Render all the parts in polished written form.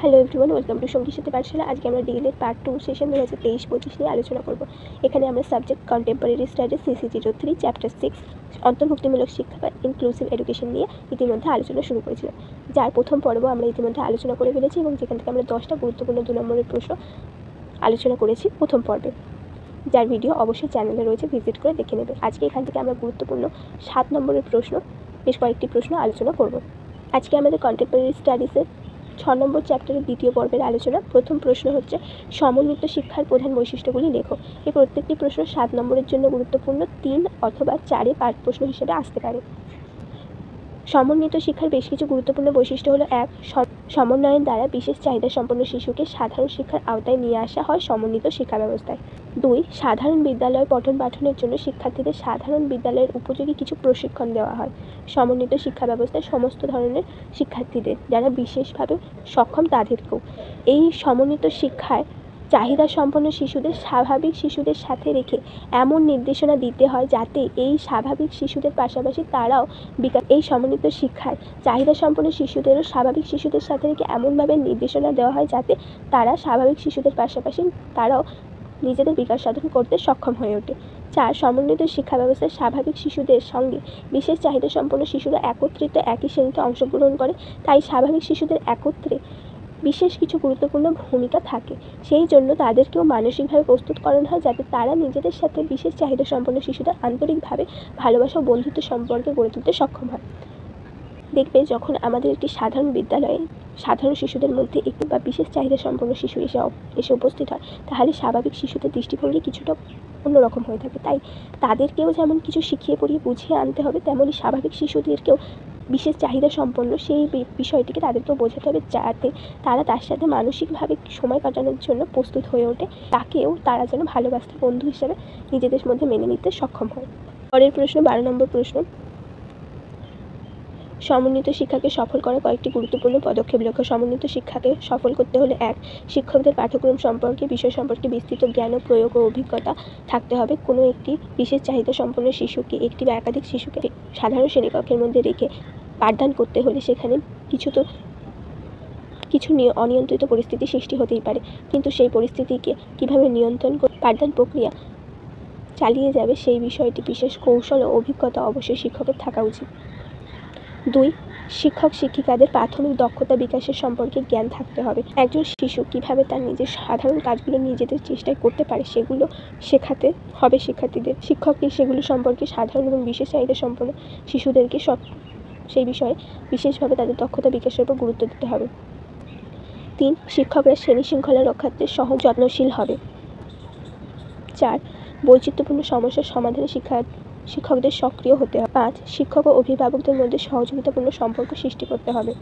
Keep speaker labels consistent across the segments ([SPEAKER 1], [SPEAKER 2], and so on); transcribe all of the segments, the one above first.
[SPEAKER 1] Hello everyone, welcome to সঙ্গীর সাথে পাঠশালা। আজকে আমরা ডিএলএড পার্ট 2 সেশন 2023-25 নিয়ে আলোচনা করব। এখানে আমরা subject contemporary studies CC03 chapter 6 অন্তর্ভুক্তিমূলক শিক্ষা বা ইনক্লুসিভ এডুকেশন নিয়ে ইতিমধ্যে আলোচনা শুরু করেছিলাম, যার প্রথম পর্ব আমরা ইতিমধ্যে আলোচনা করে ফেলেছি এবং যেখান থেকে আমরা 10টা গুরুত্বপূর্ণ 2 নম্বরের প্রশ্ন আলোচনা করেছি প্রথম পর্বে, যার ভিডিও অবশ্যই চ্যানেলে রয়েছে, ভিজিট করে দেখে নেবে। আজকে এখান থেকে আমরা গুরুত্বপূর্ণ 7 নম্বরের প্রশ্ন, বেশ কয়েকটি প্রশ্ন আলোচনা করব। আজকে আমাদের কন্টেম্পোরারি স্টাডিজের 6 নম্বর চ্যাপ্টারের দ্বিতীয় পর্বের আলোচনা। প্রথম প্রশ্ন হচ্ছে সমন্বিত শিক্ষার প্রধান বৈশিষ্ট্যগুলি লেখো। এই প্রত্যেকটি প্রশ্ন 7 নম্বরের জন্য গুরুত্বপূর্ণ, 3 অথবা 4-এ পাঠ প্রশ্ন হিসেবে আসতে পারে। সমন্বিত শিক্ষার বেশ কিছু গুরুত্বপূর্ণ বৈশিষ্ট্য হলো: 1. সমন্বয়ের দ্বারা বিশেষ চাহিদা সম্পন্ন শিশুকে সাধারণ শিক্ষার আওতায় নিয়ে আসা হয় সমন্বিত শিক্ষা ব্যবস্থায়। 2. সাধারণ বিদ্যালয় পঠন পাঠনের জন্য শিক্ষার্থীদের সাধারণ বিদ্যালয়ের উপযোগী কিছু প্রশিক্ষণ দেওয়া হয় সমন্বিত শিক্ষা ব্যবস্থায় সমস্ত ধরনের শিক্ষার্থীদের, যারা বিশেষভাবে সক্ষম তাদেরকেও। এই সমন্বিত শিক্ষায় চাহিদা সম্পন্ন শিশুদের স্বাভাবিক শিশুদের সাথে রেখে এমন নির্দেশনা দিতে হয় যাতে এই স্বাভাবিক শিশুদের পাশাপাশি তারাও এই সমন্বিত শিক্ষায় চাহিদা সম্পন্ন শিশুদেরও স্বাভাবিক শিশুদের সাথে রেখে এমনভাবে নির্দেশনা দেওয়া হয় যাতে তারা স্বাভাবিক শিশুদের পাশাপাশি তারাও নিজেদের বিকাশ সাধন করতে সক্ষম হয়ে ওঠে। 4. সমন্বিত শিক্ষা ব্যবস্থায় স্বাভাবিক শিশুদের সঙ্গে বিশেষ চাহিদা সম্পন্ন শিশুরা একত্রিত একই শ্রেণীতে অংশগ্রহণ করে, তাই স্বাভাবিক শিশুদের একত্রে বিশেষ কিছু গুরুত্বপূর্ণ ভূমিকা থাকে। সেই জন্য তাদেরকেও মানসিকভাবে প্রস্তুত করানো হয় যাতে তারা নিজেদের সাথে বিশেষ চাহিদা সম্পন্ন শিশুদের আন্তরিকভাবে ভালোবাসা ও বন্ধুত্ব সম্পর্কে গড়ে তুলতে সক্ষম হয়। দেখবে, যখন আমাদের একটি সাধারণ বিদ্যালয়ে সাধারণ শিশুদের মধ্যে একটি বা বিশেষ চাহিদা সম্পন্ন শিশু এসে উপস্থিত হয়, তাহলে স্বাভাবিক শিশুদের দৃষ্টিভঙ্গি কিছুটা অন্যরকম হয়ে থাকে। তাই তাদেরকেও যেমন কিছু শিখিয়ে পড়িয়ে বুঝিয়ে আনতে হবে, তেমনই স্বাভাবিক শিশুদেরকেও বিশেষ চাহিদা সম্পন্ন সেই বিষয়টিকে তাদেরকেও বোঝাতে হবে যাতে তারা তার সাথে মানসিকভাবে সময় কাটানোর জন্য প্রস্তুত হয়ে ওঠে, তাকেও তারা যেন ভালোবাসতে বন্ধু হিসেবে নিজেদের মধ্যে মেনে নিতে সক্ষম হয়। পরের প্রশ্ন, 12 নম্বর প্রশ্ন, সমন্বিত শিক্ষাকে সফল করার কয়েকটি গুরুত্বপূর্ণ পদক্ষেপ লেখো। সমন্বিত শিক্ষাকে সফল করতে হলে: 1. শিক্ষকদের পাঠ্যক্রম সম্পর্কে বিষয় সম্পর্কে বিস্তৃত জ্ঞান ও প্রয়োগ ও অভিজ্ঞতা থাকতে হবে। কোনো একটি বিশেষ চাহিদা সম্পন্ন শিশুকে একটি বা একাধিক শিশুকে সাধারণ শ্রেণীকক্ষের মধ্যে রেখে পাঠদান করতে হলে সেখানে কিছু অনিয়ন্ত্রিত পরিস্থিতি সৃষ্টি হতেই পারে, কিন্তু সেই পরিস্থিতিকে কীভাবে নিয়ন্ত্রণ করে পাঠদান প্রক্রিয়া চালিয়ে যাবে সেই বিষয়টি বিশেষ কৌশল ও অভিজ্ঞতা অবশ্যই শিক্ষকের থাকা উচিত। 2. শিক্ষক শিক্ষিকাদের প্রাথমিক দক্ষতা বিকাশের সম্পর্কে জ্ঞান থাকতে হবে। একজন শিশু কিভাবে তার নিজের সাধারণ কাজগুলো নিজেদের চেষ্টায় করতে পারে সেগুলো শেখাতে হবে শিক্ষার্থীদের। শিক্ষককে সেগুলো সম্পর্কে সাধারণ এবং বিশেষ চাহিদা সম্পন্ন শিশুদেরকে সেই বিষয়ে বিশেষভাবে তাদের দক্ষতা বিকাশের উপর গুরুত্ব দিতে হবে। 3. শিক্ষকরা শ্রেণী শৃঙ্খলা রক্ষার্থে যত্নশীল হবে। 4. বৈচিত্র্যপূর্ণ সমস্যার সমাধানে শিক্ষকদের সক্রিয় হতে হবে। 5. শিক্ষক ও অভিভাবকদের মধ্যে সহযোগিতাপূর্ণ সম্পর্ক সৃষ্টি করতে হবে,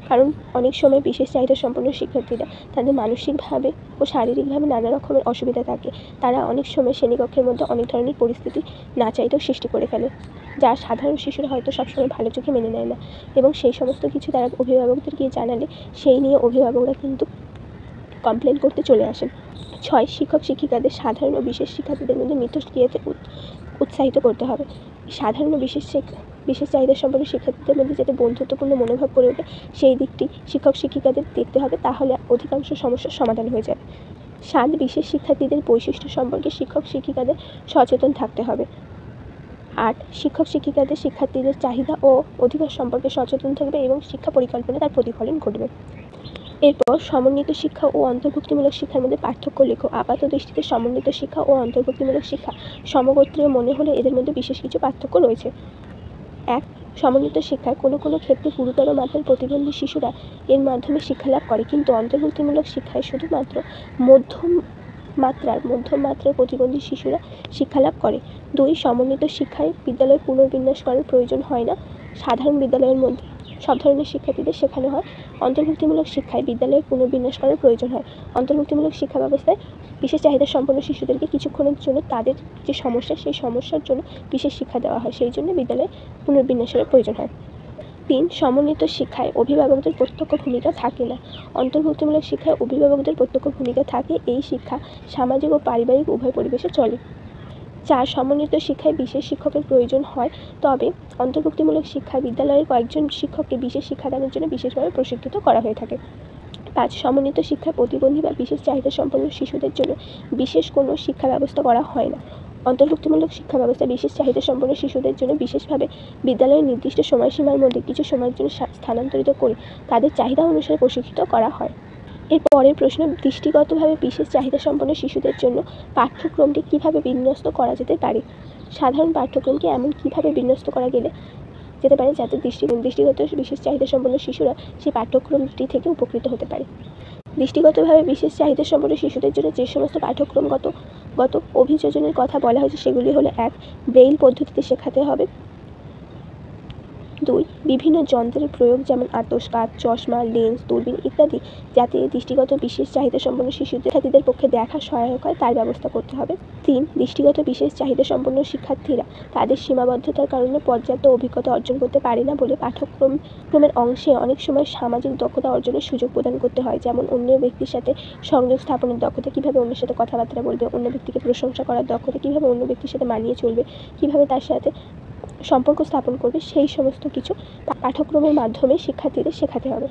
[SPEAKER 1] কারণ অনেক সময় বিশেষ চাহিদা সম্পন্ন শিক্ষার্থীরা তাদের মানসিকভাবে ও শারীরিকভাবে নানা রকমের অসুবিধা থাকে। তারা অনেক সময় শ্রেণীকক্ষের মধ্যে অনেক ধরনের পরিস্থিতি না চাইতেও সৃষ্টি করে ফেলে, যা সাধারণ শিশুরা হয়তো সবসময় ভালো চোখে মেনে নেয় না, এবং সেই সমস্ত কিছু তারা অভিভাবকদের গিয়ে জানালে সেই নিয়ে অভিভাবকরা কিন্তু কমপ্লেন করতে চলে আসেন। 6. শিক্ষক শিক্ষিকাদের সাধারণ ও বিশেষ শিক্ষার্থীদের মধ্যে মিথস্ক্রিয়াতে উৎসাহিত করতে হবে। সাধারণ ও বিশেষ চাহিদা সম্পন্ন শিক্ষার্থীদের মধ্যে যাতে বন্ধুত্বপূর্ণ মনোভাব গড়ে ওঠে সেই দিকটি শিক্ষক শিক্ষিকাদের দেখতে হবে, তাহলে অধিকাংশ সমস্যার সমাধান হয়ে যাবে। 7. বিশেষ শিক্ষার্থীদের বৈশিষ্ট্য সম্পর্কে শিক্ষক শিক্ষিকাদের সচেতন থাকতে হবে। 8. শিক্ষক শিক্ষিকাদের শিক্ষার্থীদের চাহিদা ও অধিকার সম্পর্কে সচেতন থাকবে এবং শিক্ষা পরিকল্পনায় তার প্রতিফলন ঘটবে। এরপর সমন্বিত শিক্ষা ও অন্তর্ভুক্তিমূলক শিক্ষার মধ্যে পার্থক্য লেখো। আপাত দৃষ্টিতে সমন্বিত শিক্ষা ও অন্তর্ভুক্তিমূলক শিক্ষা সমগোত্রীয় মনে হলে এদের মধ্যে বিশেষ কিছু পার্থক্য রয়েছে। 1. সমন্বিত শিক্ষায় কোনো ক্ষেত্রে গুরুতর মাত্রার প্রতিবন্ধী শিশুরা এর মাধ্যমে শিক্ষালাভ করে, কিন্তু অন্তর্ভুক্তিমূলক শিক্ষায় শুধুমাত্র মধ্যম মাত্রার প্রতিবন্ধী শিশুরা শিক্ষালাভ করে। 2. সমন্বিত শিক্ষায় বিদ্যালয় পুনর্বিন্যাস করার প্রয়োজন হয় না। সাধারণ বিদ্যালয়ের মধ্যে সব ধরনের শিক্ষার্থীদের শেখানো হয়। অন্তর্ভুক্তিমূলক শিক্ষায় বিদ্যালয়ে পুনর্বিন্যাস করার প্রয়োজন হয়। অন্তর্ভুক্তিমূলক শিক্ষা ব্যবস্থায় বিশেষ চাহিদা সম্পন্ন শিশুদেরকে কিছুক্ষণের জন্য তাদের যে সমস্যা সেই সমস্যার জন্য বিশেষ শিক্ষা দেওয়া হয়, সেই জন্য বিদ্যালয়ে পুনর্বিন্যাসের প্রয়োজন হয়। 3. সমন্বিত শিক্ষায় অভিভাবকদের প্রত্যক্ষ ভূমিকা থাকে না। অন্তর্ভুক্তিমূলক শিক্ষায় অভিভাবকদের প্রত্যক্ষ ভূমিকা থাকে। এই শিক্ষা সামাজিক ও পারিবারিক উভয় পরিবেশে চলে। 4. সমন্বিত শিক্ষায় বিশেষ শিক্ষকের প্রয়োজন হয়, তবে অন্তর্ভুক্তিমূলক শিক্ষায় বিদ্যালয়ের কয়েকজন শিক্ষককে বিশেষ শিক্ষাদানের জন্য বিশেষভাবে প্রশিক্ষিত করা হয়ে থাকে। 5. সমন্বিত শিক্ষায় প্রতিবন্ধী বা বিশেষ চাহিদা সম্পন্ন শিশুদের জন্য বিশেষ কোনো শিক্ষা ব্যবস্থা করা হয় না। অন্তর্ভুক্তিমূলক শিক্ষা ব্যবস্থা বিশেষ চাহিদা সম্পন্ন শিশুদের জন্য বিশেষভাবে বিদ্যালয়ের নির্দিষ্ট সময়সীমার মধ্যে কিছু সময়ের জন্য স্থানান্তরিত করে তাদের চাহিদা অনুসারে প্রশিক্ষিত করা হয়। এর পরের প্রশ্ন, দৃষ্টিগতভাবে বিশেষ চাহিদা সম্পন্ন শিশুদের জন্য পাঠ্যক্রমটি কীভাবে বিন্যস্ত করা যেতে পারে? সাধারণ পাঠ্যক্রমকে এমন কীভাবে বিন্যস্ত করা যেতে পারে যাতে দৃষ্টিগত বিশেষ চাহিদা সম্পন্ন শিশুরা সেই পাঠ্যক্রমটি থেকে উপকৃত হতে পারে? দৃষ্টিগতভাবে বিশেষ চাহিদা সম্পন্ন শিশুদের জন্য যে সমস্ত পাঠ্যক্রমগত অভিযোজনের কথা বলা হয়েছে সেগুলি হলো: 1. ব্রেইল পদ্ধতিতে শেখাতে হবে। 2. বিভিন্ন যন্ত্রের প্রয়োগ যেমন আতস কাচ, চশমা, লেন্স, দূরবীন ইত্যাদি যাতে দৃষ্টিগত বিশেষ চাহিদা সম্পন্ন শিক্ষার্থীদের পক্ষে দেখা সহায়ক হয় তার ব্যবস্থা করতে হবে। 3. দৃষ্টিগত বিশেষ চাহিদা সম্পন্ন শিক্ষার্থীরা তাদের সীমাবদ্ধতার কারণে পর্যাপ্ত অভিজ্ঞতা অর্জন করতে পারে না বলে পাঠ্যক্রমের অংশে অনেক সময় সামাজিক দক্ষতা অর্জনের সুযোগ প্রদান করতে হয়, যেমন অন্য ব্যক্তির সাথে সংযোগ স্থাপনের দক্ষতা, কীভাবে অন্যের সাথে কথাবার্তা বলবে, অন্য ব্যক্তিকে প্রশংসা করার দক্ষতা, কীভাবে অন্য ব্যক্তির সাথে মানিয়ে চলবে, কীভাবে তার সাথে সম্পর্ক স্থাপন করবে, সেই সমস্ত কিছু পাঠ্যক্রমের মাধ্যমে শিক্ষার্থীদের শেখাতে হবে।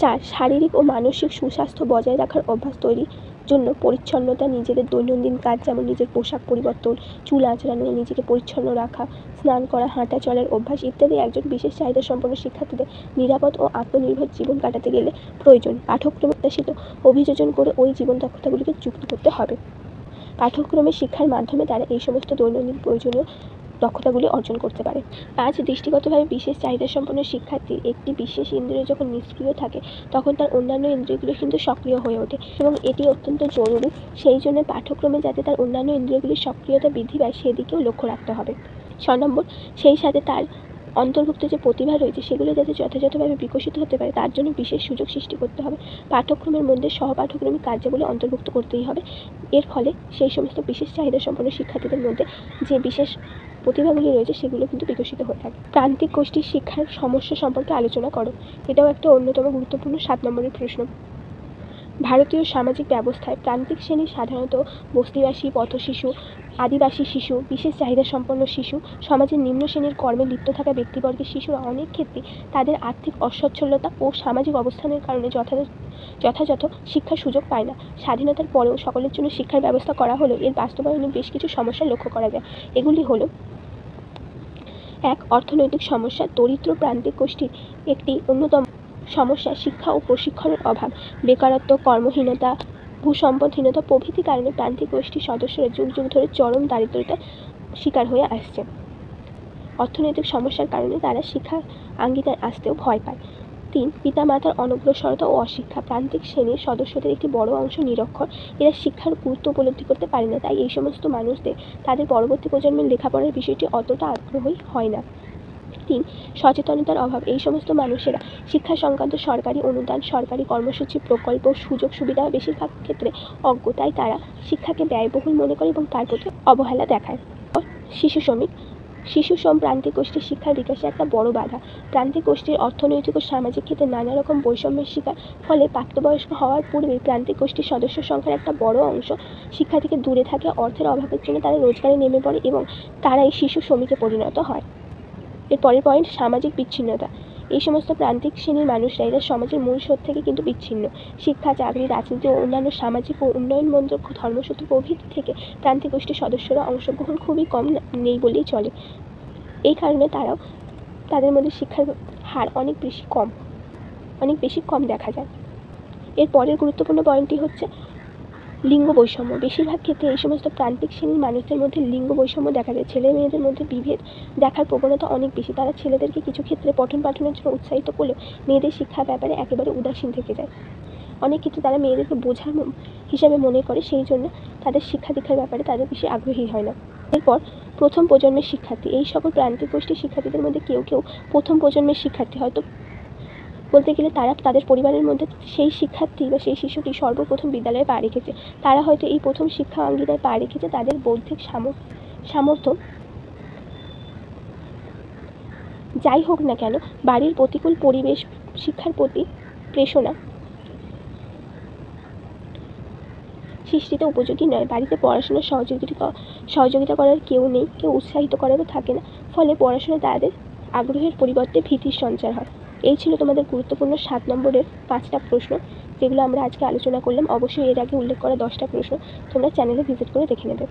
[SPEAKER 1] 4. শারীরিক ও মানসিক সুস্বাস্থ্য বজায় রাখার অভ্যাস তৈরির জন্য পরিচ্ছন্নতা, নিজেদের দৈনন্দিন কাজ যেমন নিজের পোশাক পরিবর্তন, চুল আঁচড়ানো, নিজেকে পরিচ্ছন্ন রাখা, স্নান করা, হাঁটা চলার অভ্যাস ইত্যাদি একজন বিশেষ চাহিদা সম্পন্ন শিক্ষার্থীদের নিরাপদ ও আত্মনির্ভর জীবন কাটাতে গেলে প্রয়োজন। পাঠ্যক্রমে প্রত্যাশিত অভিযোজন করে ওই জীবন দক্ষতাগুলিকে যুক্ত করতে হবে। পাঠ্যক্রমের শিক্ষার মাধ্যমে তারা এই সমস্ত দৈনন্দিন প্রয়োজনীয় দক্ষতাগুলি অর্জন করতে পারে। 5. দৃষ্টিগতভাবে বিশেষ চাহিদা সম্পন্ন শিক্ষার্থীর একটি বিশেষ ইন্দ্রিয় যখন নিষ্ক্রিয় থাকে তখন তার অন্যান্য ইন্দ্রিয়গুলো কিন্তু সক্রিয় হয়ে ওঠে এবং এটি অত্যন্ত জরুরি। সেই জন্য পাঠ্যক্রমে যাতে তার অন্যান্য ইন্দ্রিয়গুলির সক্রিয়তা বৃদ্ধি পায় সেদিকেও লক্ষ্য রাখতে হবে। 6 নম্বর, সেই সাথে তার অন্তর্ভুক্ত যে প্রতিভা রয়েছে সেগুলো যাতে যথাযথভাবে বিকশিত হতে পারে তার জন্য বিশেষ সুযোগ সৃষ্টি করতে হবে। পাঠ্যক্রমের মধ্যে সহপাঠক্রমিক কার্যাবলী অন্তর্ভুক্ত করতেই হবে। এর ফলে সেই সমস্ত বিশেষ চাহিদা সম্পন্ন শিক্ষার্থীদের মধ্যে যে বিশেষ প্রতিভাগুলি রয়েছে সেগুলো কিন্তু বিকশিত হয়ে থাকে। প্রান্তিক গোষ্ঠীর শিক্ষার সমস্যা সম্পর্কে আলোচনা করো। এটাও একটা অন্যতম গুরুত্বপূর্ণ 7 নম্বরের প্রশ্ন। ভারতীয় সামাজিক ব্যবস্থায় প্রান্তিক শ্রেণী সাধারণত বস্তিবাসী, পথশিশু, আদিবাসী শিশু, বিশেষ চাহিদা সম্পন্ন শিশু, সমাজের নিম্ন শ্রেণীর কর্মে লিপ্ত থাকা ব্যক্তিবর্গের শিশুরা অনেক ক্ষেত্রে তাদের আর্থিক অসচ্ছলতা ও সামাজিক অবস্থানের কারণে যথাযথ শিক্ষার সুযোগ পায় না। স্বাধীনতার পরেও সকলের জন্য শিক্ষার ব্যবস্থা করা হলেও এর বাস্তবায়নে বেশ কিছু সমস্যা লক্ষ্য করা যায়। এগুলি হলো: 1. অর্থনৈতিক সমস্যা। দরিদ্র প্রান্তিক গোষ্ঠীর একটি অন্যতম সমস্যা শিক্ষা ও প্রশিক্ষণের অভাব। বেকারত্ব, কর্মহীনতা, ভূসম্পদহীনতা প্রভৃতি কারণে প্রান্তিক গোষ্ঠীর সদস্যরা যুগ যুগ ধরে চরম দারিদ্রতার শিকার হয়ে আসছে। অর্থনৈতিক সমস্যার কারণে তারা শিক্ষা আঙ্গিনায় আসতেও ভয় পায়। 3. পিতামাতার অনগ্রসরতা ও অশিক্ষা। প্রান্তিক শ্রেণীর সদস্যদের একটি বড় অংশ নিরক্ষর, এরা শিক্ষার গুরুত্ব উপলব্ধি করতে পারে না, তাই এই সমস্ত মানুষদের তাদের পরবর্তী প্রজন্মের লেখাপড়ার বিষয়টি অতটা আগ্রহী হয় না। 3. সচেতনতার অভাব। এই সমস্ত মানুষেরা শিক্ষা সংক্রান্ত সরকারি অনুদান, সরকারি কর্মসূচি, প্রকল্প, সুযোগ সুবিধা বেশিরভাগ ক্ষেত্রে অজ্ঞ, তাই তারা শিক্ষাকে ব্যয়বহুল মনে করে এবং তার প্রতি অবহেলা দেখায়। শিশু শ্রমিক। শিশু শ্রম প্রান্তিক গোষ্ঠীর শিক্ষার বিকাশে একটা বড় বাধা। প্রান্তিক গোষ্ঠীর অর্থনৈতিক ও সামাজিক ক্ষেত্রে নানা রকম বৈষম্যের শিকার, ফলে প্রাপ্তবয়স্ক হওয়ার পূর্বেই প্রান্তিক গোষ্ঠীর সদস্য সংখ্যার একটা বড় অংশ শিক্ষা থেকে দূরে থাকে। অর্থের অভাবের জন্য তারা রোজগারে নেমে পড়ে এবং তারাই শিশু শ্রমিকে পরিণত হয়। এর পরের পয়েন্ট, সামাজিক বিচ্ছিন্নতা। এই সমস্ত প্রান্তিক শ্রেণীর মানুষরা এরা সমাজের মূল স্রোত থেকে কিন্তু বিচ্ছিন্ন। শিক্ষা, চাকরি, রাজনীতি ও অন্যান্য সামাজিক ও উন্নয়নমূলক ধর্মসূত্র প্রভৃতি থেকে প্রান্তিক গোষ্ঠীর সদস্যরা অংশগ্রহণ খুবই কম, নেই বললেই চলে। এই কারণে তাদের মধ্যে শিক্ষার হার অনেক বেশি কম দেখা যায়। এর পরের গুরুত্বপূর্ণ পয়েন্টটি হচ্ছে লিঙ্গ বৈষম্য। বেশিরভাগ ক্ষেত্রে এই সমস্ত প্রান্তিক শ্রেণীর মানুষদের মধ্যে লিঙ্গ বৈষম্য দেখা যায়। ছেলে মেয়েদের মধ্যে বিভেদ দেখার প্রবণতা অনেক বেশি। তারা ছেলেদেরকে কিছু ক্ষেত্রে পঠন পাঠনের জন্য উৎসাহিত করলেও মেয়েদের শিক্ষার ব্যাপারে একেবারে উদাসীন থেকে যায়। অনেক ক্ষেত্রে তারা মেয়েদেরকে বোঝার হিসাবে মনে করে, সেই জন্য তাদের শিক্ষা দীক্ষার ব্যাপারে তাদের বেশি আগ্রহী হয় না। এরপর প্রথম প্রজন্মের শিক্ষার্থী। এই সকল প্রান্তিক গোষ্ঠীর শিক্ষার্থীদের মধ্যে কেউ কেউ প্রথম প্রজন্মের শিক্ষার্থী, হয়তো বলতে গেলে তারা তাদের পরিবারের মধ্যে সেই শিক্ষার্থী বা সেই শিশুটি সর্বপ্রথম বিদ্যালয়ে পা রেখেছে। তারা হয়তো এই প্রথম শিক্ষা আঙ্গিনায় পা রেখেছে। তাদের বৌদ্ধিক সামর্থ্য যাই হোক না কেন, বাড়ির প্রতিকূল পরিবেশ শিক্ষার প্রতি প্রেরণা সৃষ্টিতে উপযোগী নয়। বাড়িতে পড়াশোনার সহযোগিতা করার কেউ নেই, কেউ উৎসাহিত করারও থাকে না, ফলে পড়াশোনায় তাদের আগ্রহের পরিবর্তে ভীতির সঞ্চার হয়। এই ছিল তোমাদের গুরুত্বপূর্ণ 7 নম্বরের 5টা প্রশ্ন। যেগুলো আমরা আজকে আলোচনা করলাম, অবশ্যই এর আগে উল্লেখ করা 10টা প্রশ্ন তোমরা চ্যানেলে ভিজিট করে দেখে নেবে।